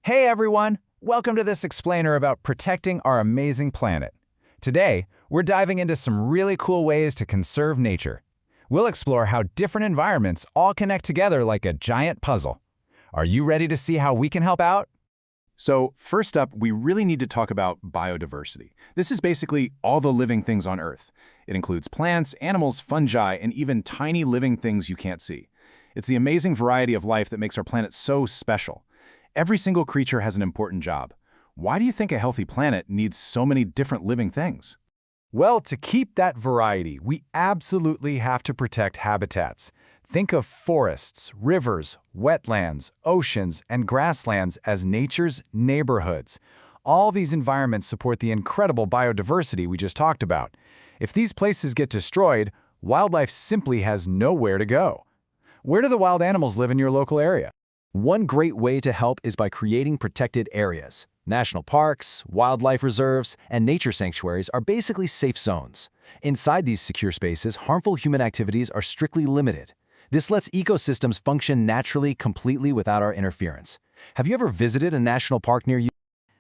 Hey everyone! Welcome to this explainer about protecting our amazing planet. Today, we're diving into some really cool ways to conserve nature. We'll explore how different environments all connect together like a giant puzzle. Are you ready to see how we can help out? So first up, we really need to talk about biodiversity. This is basically all the living things on Earth. It includes plants, animals, fungi, and even tiny living things you can't see. It's the amazing variety of life that makes our planet so special. Every single creature has an important job. Why do you think a healthy planet needs so many different living things? Well, to keep that variety, we absolutely have to protect habitats. Think of forests, rivers, wetlands, oceans, and grasslands as nature's neighborhoods. All these environments support the incredible biodiversity we just talked about. If these places get destroyed, wildlife simply has nowhere to go. Where do the wild animals live in your local area? One great way to help is by creating protected areas. National parks, wildlife reserves, and nature sanctuaries are basically safe zones. Inside these secure spaces, harmful human activities are strictly limited. This lets ecosystems function naturally, completely without our interference. Have you ever visited a national park near you?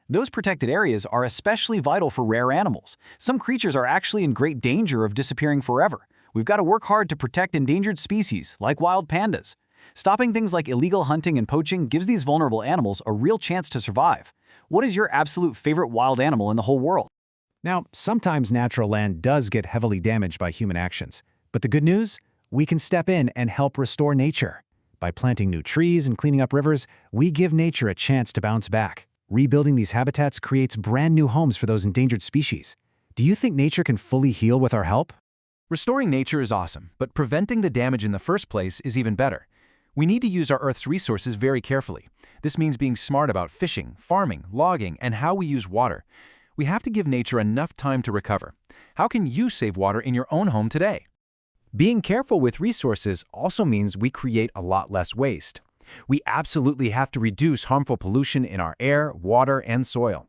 Those protected areas are especially vital for rare animals. Some creatures are actually in great danger of disappearing forever. We've got to work hard to protect endangered species, like wild pandas. Stopping things like illegal hunting and poaching gives these vulnerable animals a real chance to survive. What is your absolute favorite wild animal in the whole world? Now, sometimes natural land does get heavily damaged by human actions. But the good news? We can step in and help restore nature. By planting new trees and cleaning up rivers, we give nature a chance to bounce back. Rebuilding these habitats creates brand new homes for those endangered species. Do you think nature can fully heal with our help? Restoring nature is awesome, but preventing the damage in the first place is even better. We need to use our Earth's resources very carefully. This means being smart about fishing, farming, logging, and how we use water. We have to give nature enough time to recover. How can you save water in your own home today? Being careful with resources also means we create a lot less waste. We absolutely have to reduce harmful pollution in our air, water, and soil.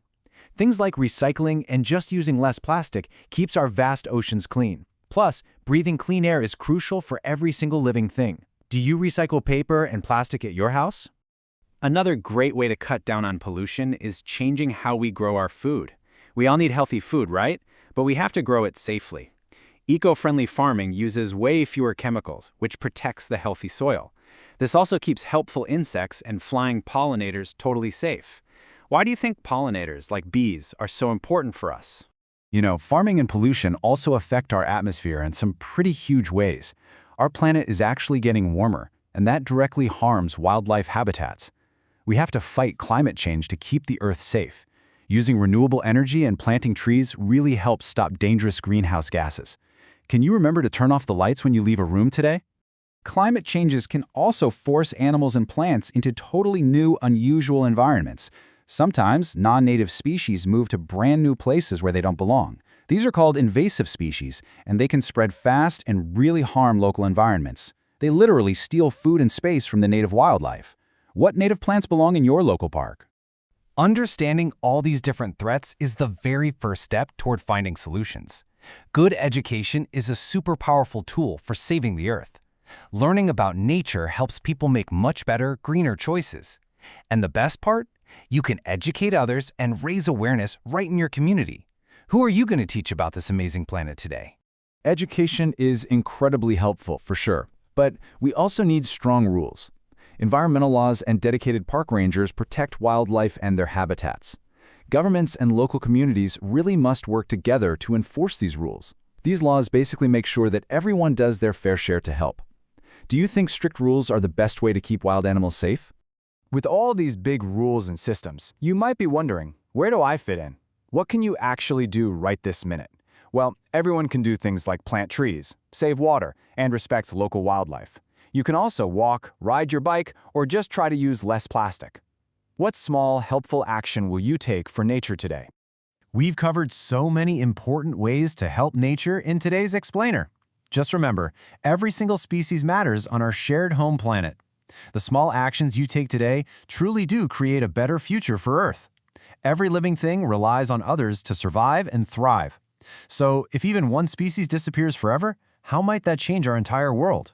Things like recycling and just using less plastic keeps our vast oceans clean. Plus, breathing clean air is crucial for every single living thing. Do you recycle paper and plastic at your house? Another great way to cut down on pollution is changing how we grow our food. We all need healthy food, right? But we have to grow it safely. Eco-friendly farming uses way fewer chemicals, which protects the healthy soil. This also keeps helpful insects and flying pollinators totally safe. Why do you think pollinators, like bees, are so important for us? You know, farming and pollution also affect our atmosphere in some pretty huge ways. Our planet is actually getting warmer, and that directly harms wildlife habitats. We have to fight climate change to keep the Earth safe. Using renewable energy and planting trees really helps stop dangerous greenhouse gases. Can you remember to turn off the lights when you leave a room today? Climate changes can also force animals and plants into totally new, unusual environments. Sometimes, non-native species move to brand new places where they don't belong. These are called invasive species, and they can spread fast and really harm local environments. They literally steal food and space from the native wildlife. What native plants belong in your local park? Understanding all these different threats is the very first step toward finding solutions. Good education is a super powerful tool for saving the Earth. Learning about nature helps people make much better, greener choices. And the best part? You can educate others and raise awareness right in your community. Who are you going to teach about this amazing planet today? Education is incredibly helpful, for sure, but we also need strong rules. Environmental laws and dedicated park rangers protect wildlife and their habitats. Governments and local communities really must work together to enforce these rules. These laws basically make sure that everyone does their fair share to help. Do you think strict rules are the best way to keep wild animals safe? With all these big rules and systems, you might be wondering, where do I fit in? What can you actually do right this minute? Well, everyone can do things like plant trees, save water, and respect local wildlife. You can also walk, ride your bike, or just try to use less plastic. What small, helpful action will you take for nature today? We've covered so many important ways to help nature in today's explainer. Just remember, every single species matters on our shared home planet. The small actions you take today truly do create a better future for Earth. Every living thing relies on others to survive and thrive. So, if even one species disappears forever, how might that change our entire world?